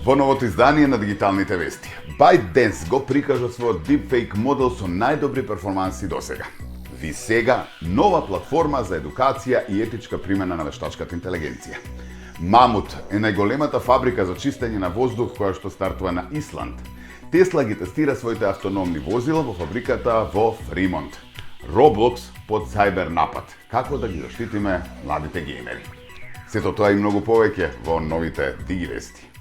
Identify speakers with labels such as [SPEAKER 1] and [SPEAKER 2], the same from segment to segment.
[SPEAKER 1] Во новото издание на Дигиталните вести, ByteDance го прикажа својот deepfake модел со најдобри перформанси досега. Висега, нова платформа за едукација и етичка примена на вештачката интелигенција. Мамут е најголемата фабрика за чистење на воздух која што стартува на Исланд. Тесла ги тестира своите автономни возила во фабриката во Фримонт. Roblox под сайбер напад. Како да ги заштитиме младите геймери? Сето тоа и многу повеќе во новите Диги вести.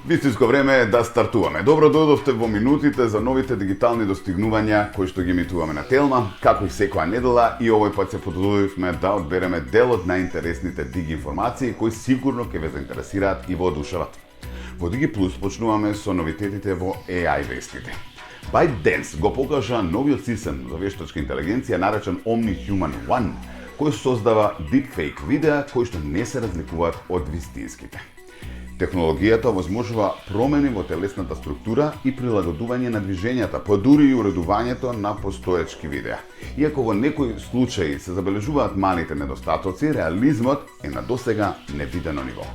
[SPEAKER 1] Вистинско време е да стартуваме. Добро дојдовте во минутите за новите дигитални достигнувања кои што ги емитуваме на Телма, како и секоја недела, и овој пат се потрудивме да одбереме дел од најинтересните диги информации кои сигурно ќе ве заинтересираат и воодушеват. Во Диги Плюс почнуваме со новитетите во AI вестите. ByteDance го покажа новиот систем за вештачка интелигенција наречен Omni-Human One, кој создава deepfake видеа кои што не се разликуваат од вистинските. Технологијата овозможува промени во телесната структура и прилагодување на движењата, па дури и уредувањето на постоечки видеа. Иако во некои случаи се забележуваат малите недостатоци, реализмот е на досега невидено ниво.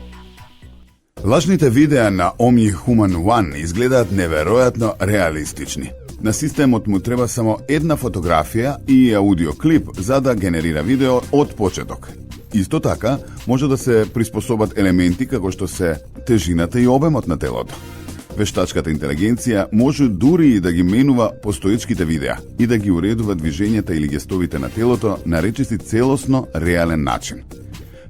[SPEAKER 1] Лажните видеа на Omni-Human One изгледаат неверојатно реалистични. На системот му треба само една фотографија и аудиоклип за да генерира видео од почеток. Исто така, може да се приспособат елементи како што се тежината и обемот на телото. Вештачката интелигенција може дури и да ги менува постоечките видеа и да ги уредува движењата или гестовите на телото на речиси целосно реален начин.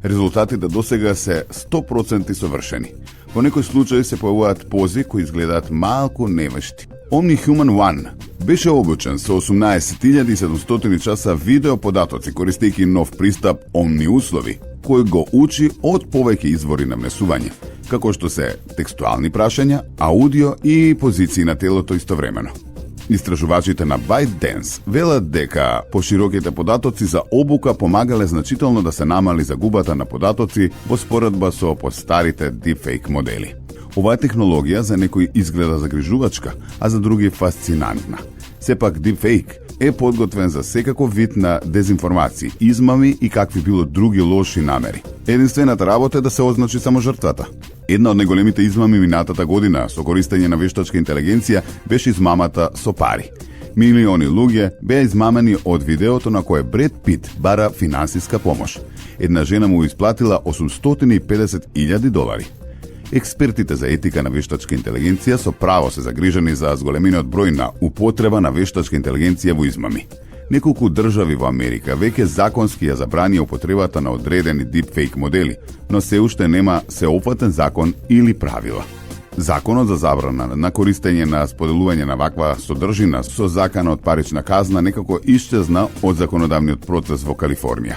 [SPEAKER 1] Резултатите досега се 100% совршени. Во некој случај се појавуваат пози кои изгледаат малку невешти. Omni-Human One беше обучен со 18.700 часа видео податоци користејќи нов пристап Omni услови, кој го учи од повеќе извори на внесување, како што се текстуални прашања, аудио и позиции на телото истовремено. Истражувачите на ByteDance велат дека пошироките податоци за обука помагале значително да се намали загубата на податоци во споредба со постарите deepfake модели. Оваа технологија за некои изгледа загрижувачка, а за други фасцинантна. Сепак deepfake е подготвен за секаков вид на дезинформации, измами и какви било други лоши намери. Единствената работа е да се означи само жртвата. Една од најголемите измами минатата година со користење на вештачка интелигенција беше измамата со пари. Милиони луѓе беа измамени од видеото на кое Бред Пит бара финансиска помош. Една жена му исплатила $850,000. Експертите за етика на вештачка интелигенција со право се загрижени за зголемениот број на употреба на вештачка интелигенција во измами. Неколку држави во Америка веќе законски ја забранија употребата на одредени deepfake модели, но се уште нема сеопфатен закон или правила. Законот за забрана на користење на споделување на ваква содржина со закана од парична казна некако исчезна од законодавниот процес во Калифорнија.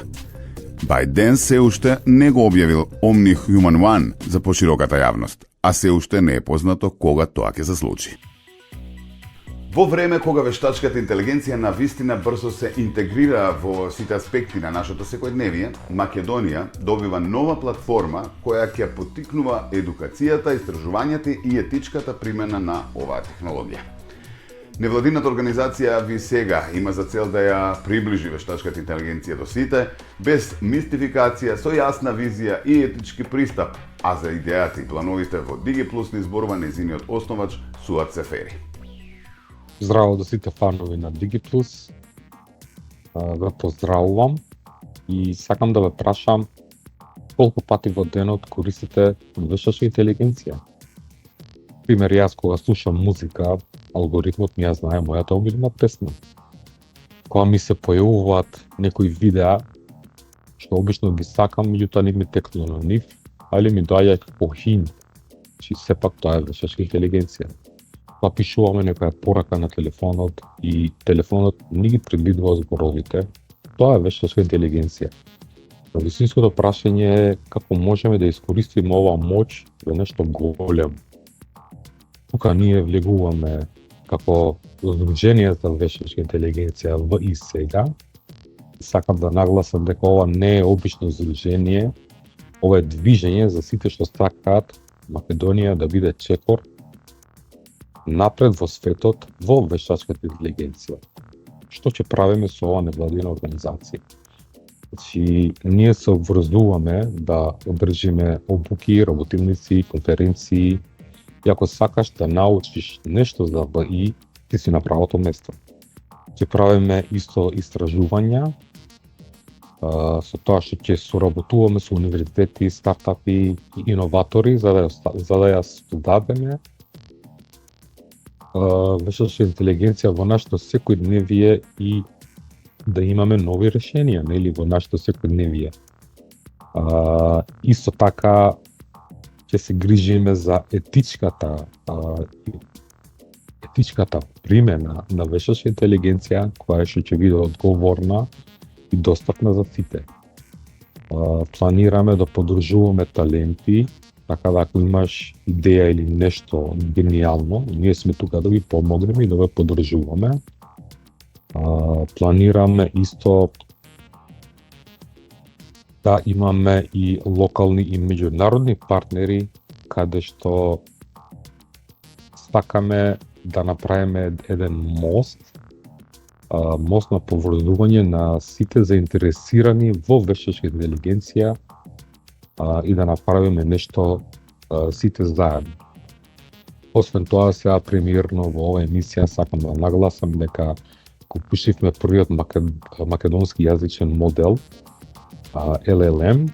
[SPEAKER 1] ByteDance се уште не го објавил Omni-Human One за пошироката јавност, а се уште не е познато кога тоа ќе се случи. Во време кога вештачката интелигенција на вистина брзо се интегрира во сите аспекти на нашето секојдневие, Македонија добива нова платформа која ќе поттикнува едукацијата, истражувањата и етичката примена на оваа технологија. Невладината организација Висега има за цел да ја приближи вештачката интелигенција до сите, без мистификација, со јасна визија и етички пристап, а за идејата и плановите во Диги Плюс ни зборува нејзиниот основач Суат Сефери.
[SPEAKER 2] Здраво до сите фанови на Диги Плюс. Ве поздравувам и сакам да ве прашам колку пати во денот користите вештачка интелигенција. Пример, јас кога слушам музика, алгоритмот ми ја знае мојата омилена песна. Кога ми се појавуваат некои видеа, што обично ги сакам, меѓутоа не ми текнува на нив, али ми доаѓа по хин, че сепак тоа е вештачка интелигенција. Па пишуваме некоја порака на телефонот и телефонот не ги предвидува зборовите, тоа е вештачка интелигенција. Но вистинското прашање е како можеме да искористиме оваа моќ за нешто големо. Тука ние влегуваме како Здружение за вештачка интелигенција в и сега. Сакам да нагласам дека ова не е обично здружение, ова е движење за сите што сакаат Македонија да биде чекор напред во светот во вештачката интелигенција. Што ќе правиме со ова невладина организација? Значи, ние се обврзуваме да одржиме обуки, работилници, конференции. И ако сакаш да научиш нешто за ВИ, ти си на правото место. Ќе правиме исто истражувања, со тоа што ќе соработуваме со универзитети, стартапи и иноватори за да ја создадеме вештачка интелигенција во нашето секојдневие и да имаме нови решенија, нели, во нашето секојдневие. Исто така ќе се грижиме за етичката примена на вештачка интелигенција, која што ќе биде одговорна и достапна за сите. Планираме да подржуваме таленти, така да ако имаш идеја или нешто гениално, ние сме тука да ви помогнеме и да ве подржуваме. Планираме исто да имаме и локални и меѓународни партнери каде што сакаме да направиме еден мост на поврзување на сите заинтересирани во вештачка интелигенција и да направиме нешто сите заедно. Освен тоа, сега премиерно во оваа емисија сакам да нагласам дека го пушивме првиот македонски јазичен модел, LLM.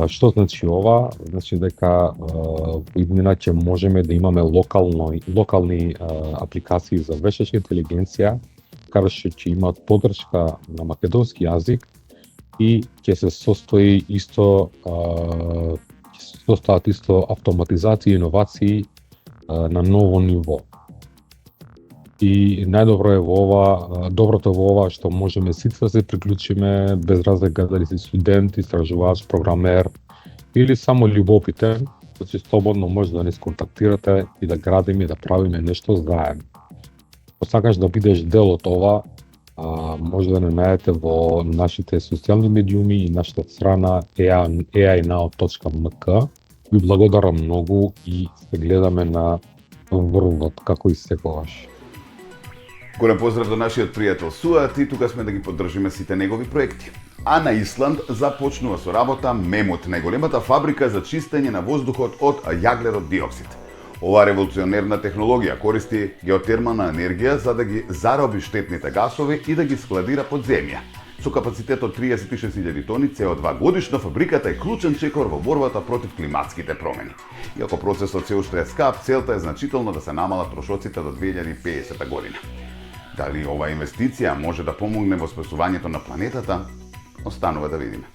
[SPEAKER 2] Што значи ова? Значи дека во иднина ќе можеме да имаме локални апликации за вештачка интелигенција, каде што ќе имаат поддршка на македонски јазик и ќе се состои исто автоматизација и иновации на ново ниво. И најдобро е во ова, доброто е во ова што можеме сите да се приклучиме без разлика дали си студент, истражувач, програмер или само љубопитен, значи слободно може да ни сконтактирате и да градиме и да правиме нешто заедно. Ако сакаш да бидеш дел од ова, може да не најдете во нашите социјални медиуми и нашата страна ainow.mk. Ви благодарам многу и се гледаме на врвот како и секогаш.
[SPEAKER 1] Голем поздрав до нашиот пријател Суат и тука сме да ги поддржиме сите негови проекти. А на Исланд започнува со работа Мемот, најголемата фабрика за чистење на воздухот од јаглерод диоксид. Оваа револуционерна технологија користи геотермална енергија за да ги зароби штетните гасови и да ги складира под земја. Со капацитет од 36.000 тони CO2 годишно, фабриката е клучен чекор во борбата против климатските промени. Иако процесот се уште е скап, целта е значително да се намалат трошоците до 2050 година. Дали оваа инвестиција може да помогне во спасувањето на планетата? Останува да видиме.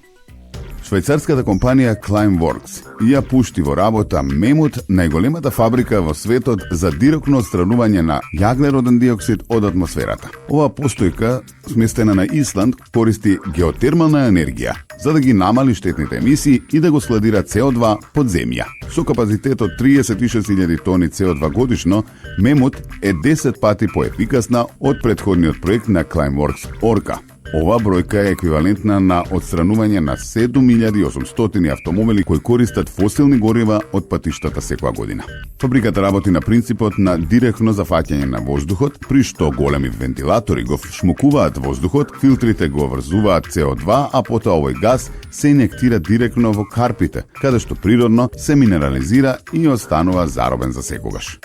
[SPEAKER 1] Швајцарската компанија Climeworks ја пушти во работа Мемот, најголемата фабрика во светот за директно отстранување на јаглероден диоксид од атмосферата. Оваа постојка, сместена на Исланд, користи геотермална енергија за да ги намали штетните емисии и да го складира CO2 под земја. Со капацитет од 36.000 тони CO2 годишно, Мемот е 10 пати поефикасна од претходниот проект на Climeworks Orca. Ова бројка е еквивалентна на отстранување на 7.800 автомобили кои користат фосилни горива од патиштата секоја година. Фабриката работи на принципот на директно зафаќање на воздухот, при што големи вентилатори го шмукуваат воздухот, филтрите го врзуваат CO2, а потоа овој газ се инектира директно во карпите, каде што природно се минерализира и останува заробен за секогаш.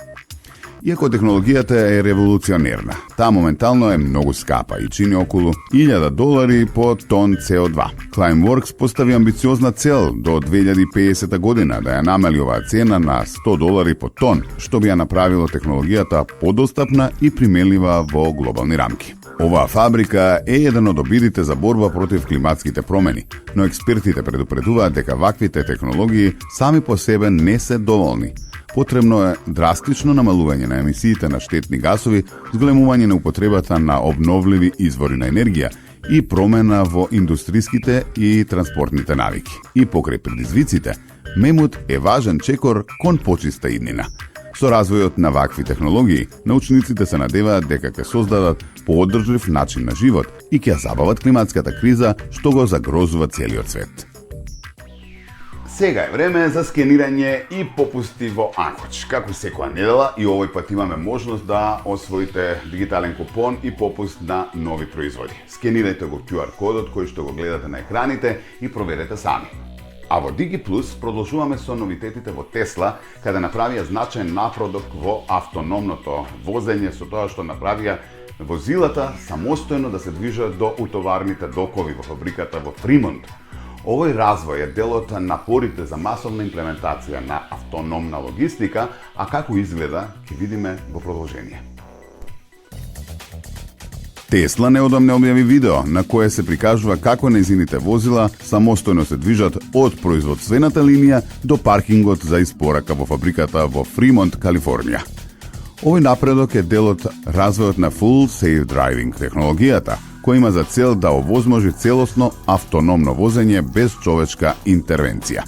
[SPEAKER 1] Иако технологијата е револуционерна, таа моментално е многу скапа и чини околу $1,000 по тон CO2. Climeworks постави амбициозна цел до 2050 година да ја намали оваа цена на $100 по тон, што би ја направило технологијата подостапна и примелива во глобални рамки. Оваа фабрика е еден од обидите за борба против климатските промени, но експертите предупредуваат дека ваквите технологии сами по себе не се доволни. Потребно е драстично намалување на емисиите на штетни гасови, зголемување на употребата на обновливи извори на енергија и промена во индустријските и транспортните навики. И покрај предизвиците, мемот е важен чекор кон почиста иднина. Со развојот на вакви технологии, научниците се надеваат дека ќе создадат поодржлив начин на живот и ќе забават климатската криза што го загрозува целиот свет. Сега е време за скенирање и попусти во Анкоч. Како секоја недела и овој пат имаме можност да освоите дигитален купон и попуст на нови производи. Скенирајте го QR кодот кој што го гледате на екраните и проверете сами. А во DigiPlus продолжуваме со новитетите во Тесла, каде направија значаен напредок во автономното возење со тоа што направија возилата самостојно да се движат до утоварните докови во фабриката во Фримонт. Овој развој е дел од напорите за масовна имплементација на автономна логистика, а како изгледа ќе видиме во продолжение. Тесла неодамна објави видео на кое се прикажува како нејзините возила самостојно се движат од производствената линија до паркингот за испорака во фабриката во Фримонт, Калифорнија. Овој напредок е дел од развојот на Full Safe Driving технологијата, која има за цел да овозможи целосно автономно возење без човечка интервенција.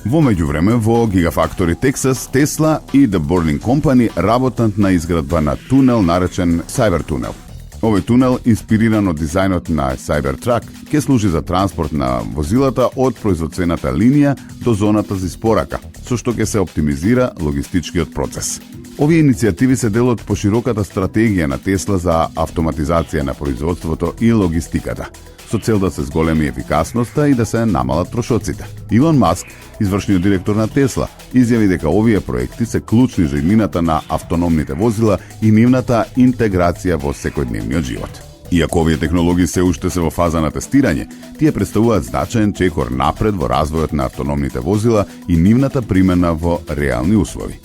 [SPEAKER 1] Во меѓувреме, во Gigafactory Texas, Тесла и The Boring Company работат на изградба на тунел наречен Cybertunnel. Овој тунел, инспириран од дизајнот на Cybertruck, ќе служи за транспорт на возилата од производствената линија до зоната за испорака, со што ќе се оптимизира логистичкиот процес. Овие иницијативи се дел од пошироката стратегија на Тесла за автоматизација на производството и логистиката, со цел да се зголеми ефикасноста и да се намалат трошоците. Илон Маск, извршниот директор на Тесла, изјави дека овие проекти се клучни за иднината на автономните возила и нивната интеграција во секојдневниот живот. Иако овие технологии се уште се во фаза на тестирање, тие представуваат значаен чекор напред во развојот на автономните возила и нивната примена во реални услови.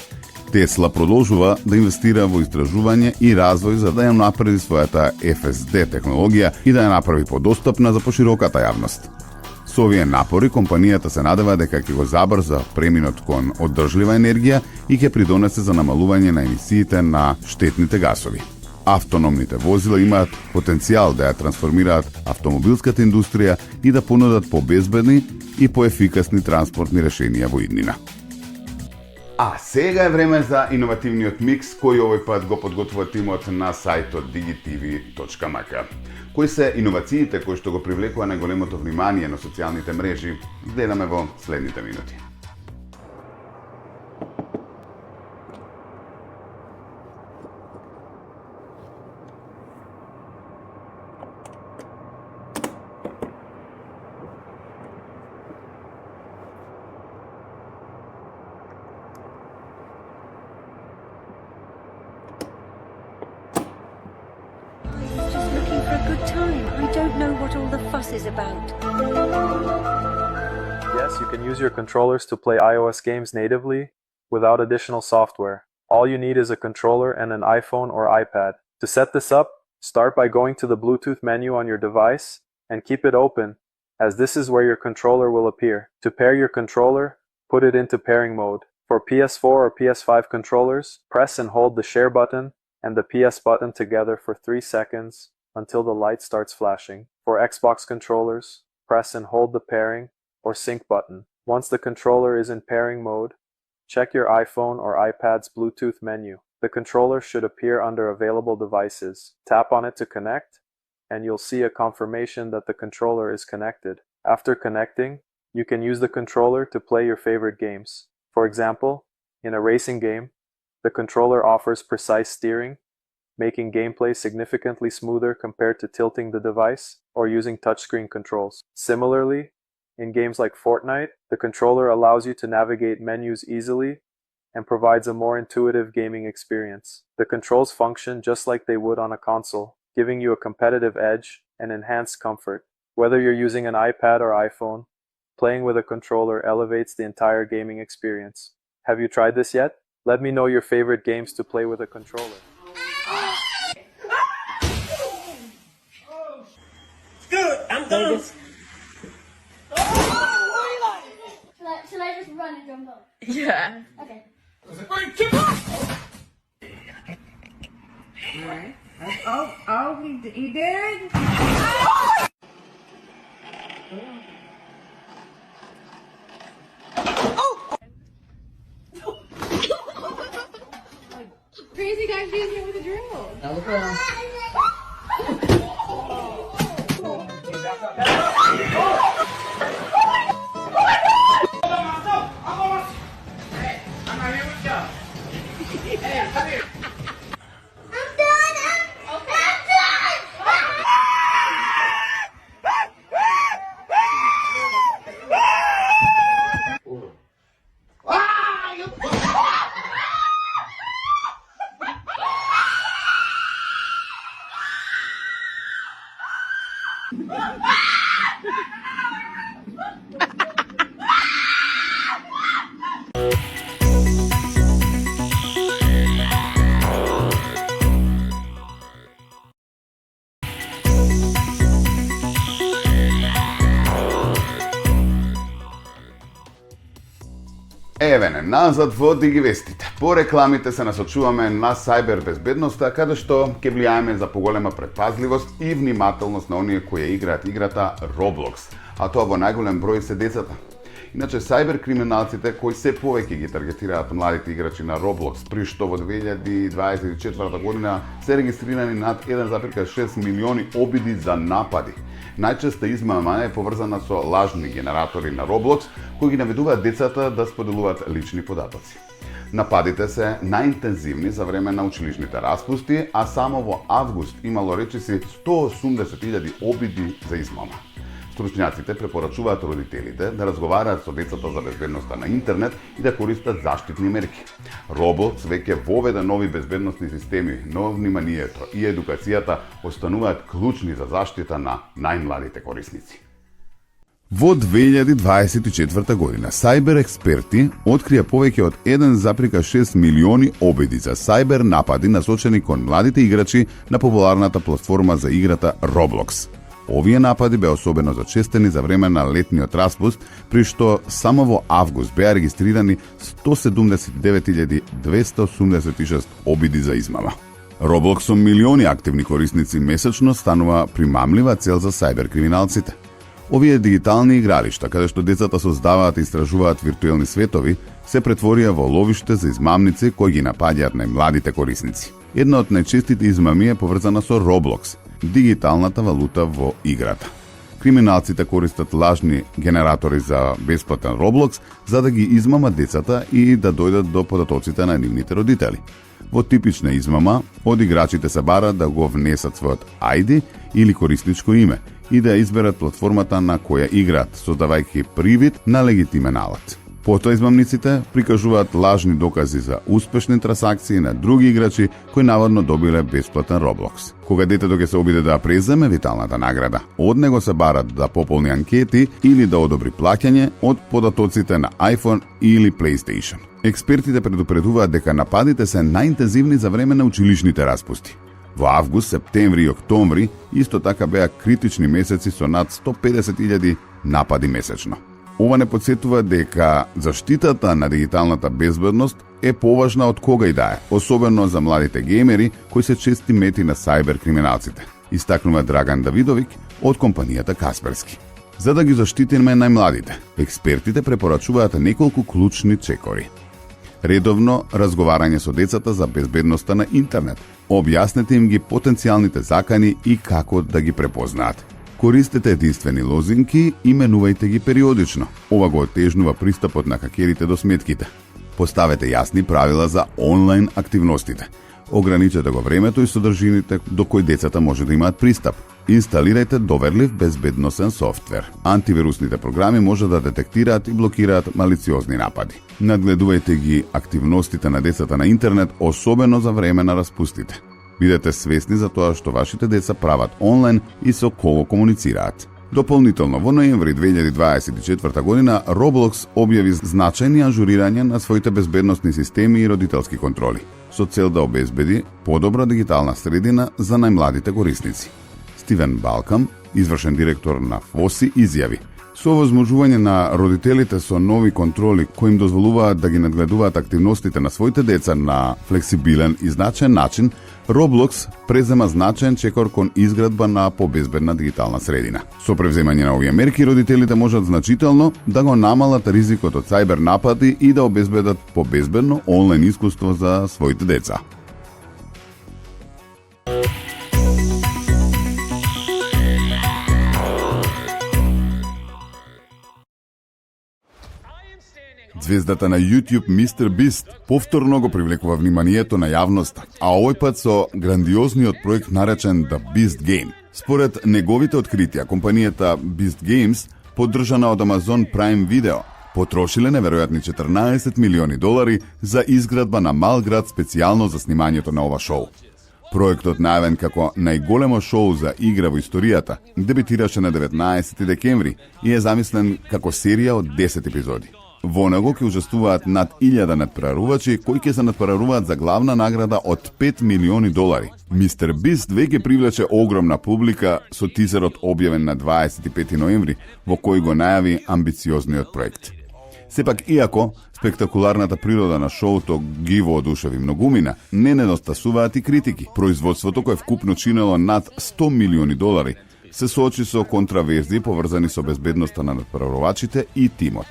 [SPEAKER 1] Тесла продолжува да инвестира во истражување и развој за да ја напреди својата FSD технологија и да ја направи подостапна за пошироката јавност. Со овие напори, компанијата се надева дека ќе го забрза преминот кон оддржлива енергија и ќе придонесе за намалување на емисиите на штетните гасови. Автономните возила имаат потенцијал да ја трансформираат автомобилската индустрија и да понудат побезбедни и поефикасни транспортни решенија во иднина. А сега е време за иновативниот микс кој овој пат го подготвува тимот на сајтот digitv.mk. Кои се иновациите кои што го привлекува најголемото внимание на социјалните мрежи, гледаме во следните минути.
[SPEAKER 3] Yes, you can use your controllers to play iOS games natively without additional software. All you need is a controller and an iPhone or iPad. To set this up, start by going to the Bluetooth menu on your device and keep it open, as this is where your controller will appear. To pair your controller, put it into pairing mode. For PS4 or PS5 controllers, press and hold the share button and the PS button together for 3 seconds until the light starts flashing. For Xbox controllers, press and hold the pairing or sync button. Once the controller is in pairing mode, check your iPhone or iPad's Bluetooth menu. The controller should appear under available devices. Tap on it to connect, and you'll see a confirmation that the controller is connected. After connecting, you can use the controller to play your favorite games. For example, in a racing game, the controller offers precise steering, making gameplay significantly smoother compared to tilting the device or using touchscreen controls. Similarly, in games like Fortnite, the controller allows you to navigate menus easily and provides a more intuitive gaming experience. The controls function just like they would on a console, giving you a competitive edge and enhanced comfort. Whether you're using an iPad or iPhone, playing with a controller elevates the entire gaming experience. Have you tried this yet? Let me know your favorite games to play with a controller.
[SPEAKER 4] Good, I'm done.
[SPEAKER 5] Shall I just run and jump off?
[SPEAKER 4] Yeah.
[SPEAKER 5] Okay.
[SPEAKER 4] Alright, keep on.
[SPEAKER 5] Alright.
[SPEAKER 4] He did? Crazy guy being here with a drill.
[SPEAKER 1] Евене, назад во Дигивестите. По рекламите се насочуваме на сајбер безбедноста, каде што ќе влијаеме за поголема предпазливост и внимателност на оние кои играат играта Roblox, а тоа во најголем број се децата. Иначе, сајбер криминалците кои се повеќе ги таргетираат младите играчи на Roblox, при што во 2024 година се регистрирани над 1,6 милиони обиди за напади. Најчеста измама е поврзана со лажни генератори на Roblox, кои ги наведуваат децата да споделуваат лични податоци. Нападите се најинтензивни за време на училишните распусти, а само во август имало речиси 180.000 обиди за измама. Стручњаците препорачуваат родителите да разговараат со децата за безбедноста на интернет и да користат заштитни мерки. Roblox веќе воведе нови безбедносни системи, но вниманието и едукацијата остануваат клучни за заштита на најмладите корисници. Во 2024 година сајбер експерти открија повеќе од 1,6 милиони обиди за сајбер напади насочени кон младите играчи на популарната платформа за играта Roblox. Овие напади беа особено зачестени за време на летниот распуст, при што само во август беа регистрирани 179.286 обиди за измама. Roblox со милиони активни корисници месечно станува примамлива цел за сајбер криминалците. Овие дигитални игралишта, каде што децата создаваат и истражуваат виртуелни светови, се претворија во ловиште за измамници кои ги напаѓаат најмладите корисници. Една од најчестите измами е поврзана со Roblox, дигиталната валута во играта. Криминалците користат лажни генератори за бесплатен Roblox за да ги измамат децата и да дојдат до податоците на нивните родители. Во типична измама, од играчите се бара да го внесат својот ID или корисничко име и да изберат платформата на која играат, создавајќи привид на легитимен алат. Потоа измамниците прикажуваат лажни докази за успешни трансакции на други играчи кои наводно добиле бесплатен Roblox. Кога детето ќе се обиде да преземе виталната награда, од него се барат да пополни анкети или да одобри плаќање од податоците на iPhone или PlayStation. Експертите предупредуваат дека нападите се најинтензивни за време на училишните распусти. Во август, септември и октомври исто така беа критични месеци со над 150.000 напади месечно. Ова не подсетува дека заштитата на дигиталната безбедност е поважна од кога и да е, особено за младите геймери кои се чести мети на сајбер криминалците, истакнува Драган Давидовик од компанијата Касперски. За да ги заштитиме најмладите, експертите препорачуваат неколку клучни чекори. Редовно разговарање со децата за безбедноста на интернет, објаснете им ги потенцијалните закани и како да ги препознаат. Користете единствени лозинки и менувајте ги периодично. Ова го отежнува пристапот на хакерите до сметките. Поставете јасни правила за онлайн активностите. Ограничете го времето и содржините до кои децата може да имаат пристап. Инсталирајте доверлив безбедносен софтвер. Антивирусните програми може да детектираат и блокираат малициозни напади. Надгледувајте ги активностите на децата на интернет, особено за време на распустите. Бидете свесни за тоа што вашите деца прават онлайн и со кого комуницираат. Дополнително, во ноември 2024 година, Roblox објави значајни ажурирања на своите безбедносни системи и родителски контроли, со цел да обезбеди подобра дигитална средина за најмладите корисници. Стивен Балкам, извршен директор на FOSI, изјави: Со овозможување на родителите со нови контроли кои им дозволуваат да ги надгледуваат активностите на своите деца на флексибилен и значаен начин, Roblox презема значаен чекор кон изградба на побезбедна дигитална средина. Со превземање на овие мерки, родителите можат значително да го намалат ризикот од сајбер напади и да обезбедат побезбедно онлайн искуство за своите деца. Звездата на YouTube Mr. Beast повторно го привлекува вниманието на јавноста, а овој пат со грандиозниот проект наречен The Beast Game. Според неговите откритија, компанијата Beast Games, поддржана од Amazon Prime Video, потрошиле неверојатни $14 милиони за изградба на мал град специјално за снимањето на ова шоу. Проектот, најавен како најголемо шоу за игра во историјата, дебитираше на 19 декември и е замислен како серија од 10 епизоди. Во него ќе учествуваат над 1000 надпреварувачи кои ќе се надпреваруваат за главна награда од $5 милиони. Mr. Beast веќе привлече огромна публика со тизерот објавен на 25 ноември, во кој го најави амбициозниот проект. Сепак, иако спектакуларната природа на шоуто ги воодушеви многумина, не недостасуваат и критики. Производството, кое вкупно чинело над $100 милиони, се соочи со контраверзии поврзани со безбедноста на надпреварувачите и тимот.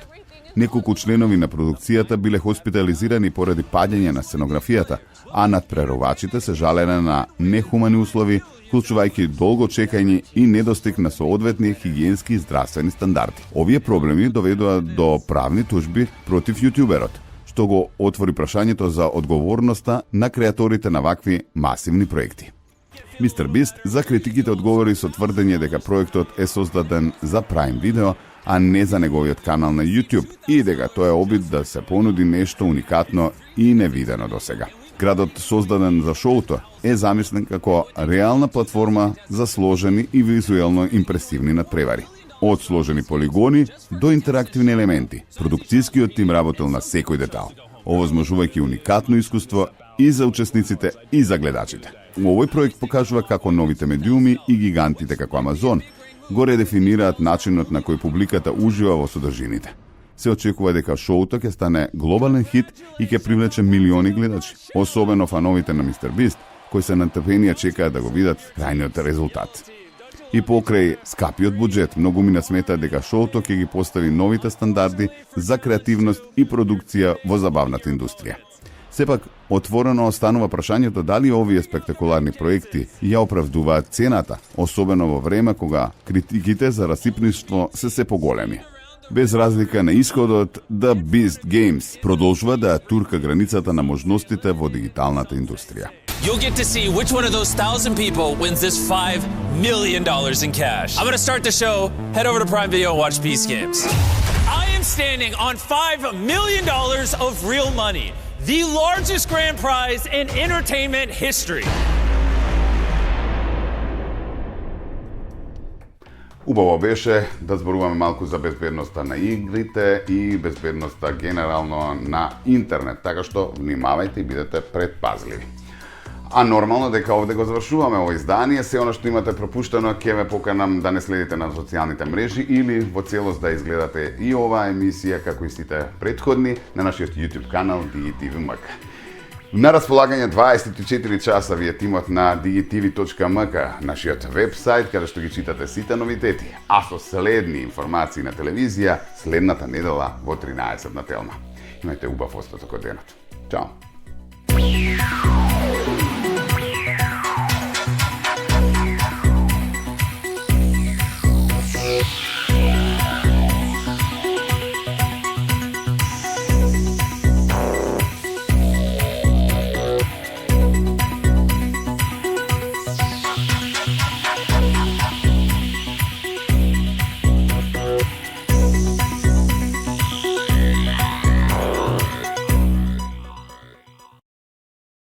[SPEAKER 1] Неколку членови на продукцијата биле хоспитализирани поради паѓање на сценографијата, а надпреварувачите се жалеле на нехумани услови, вклучувајќи долго чекање и недостиг на соодветни хигиенски и здравствени стандарди. Овие проблеми доведоа до правни тужби против јутјуберот, што го отвори прашањето за одговорноста на креаторите на вакви масивни проекти. Mr. Beast за критиките одговори со тврдење дека проектот е создаден за Prime Video, а не за неговиот канал на YouTube, и дека тоа е обид да се понуди нешто уникатно и невидено досега. Градот создаден за шоуто е замислен како реална платформа за сложени и визуелно импресивни надпревари. Од сложени полигони до интерактивни елементи, продукцијскиот тим работел на секој детал, овозможувајќи уникатно искуство и за учесниците и за гледачите. Овој проект покажува како новите медиуми и гигантите како Амазон го редефинираат начинот на кој публиката ужива во содржините. Се очекува дека шоуто ќе стане глобален хит и ќе привлече милиони гледачи, особено фановите на Mr. Beast, кои се на трпение чекаат да го видат крајниот резултат. И покрај скапиот буџет, многумина сметаат дека шоуто ќе ги постави новите стандарди за креативност и продукција во забавната индустрија. Сепак, отворено останува прашањето дали овие спектакуларни проекти ја оправдуваат цената, особено во време кога критиките за расипништво се поголеми. Без разлика на исходот, The Beast Games продолжува да турка границата на можностите во дигиталната индустрија.
[SPEAKER 6] You'll get to see which one of those 1,000 people wins this $5 million in cash. I'm going to start the show. Head over to Prime Video and watch Beast Games. I am standing on $5 million of real money, the largest grand prize in entertainment history.
[SPEAKER 1] Убаво беше да зборуваме малку за безбедноста на игрите и безбедноста генерално на интернет, така што внимавајте и бидете предпазливи. А нормално дека овде го завршуваме ово издание, се оно што имате пропуштено ќе ве поканам да не следите на социјалните мрежи или во целост да изгледате и оваа емисија како и сите претходни на нашиот YouTube канал DigiTV.mk. На располагање 24 часа ви е тимот на digitv.mk, нашиот вебсайт каде што ги читате сите новитети, а со следни информации на телевизија следната недела во 13 на Телма. Имајте убав остаток од денот. Чао!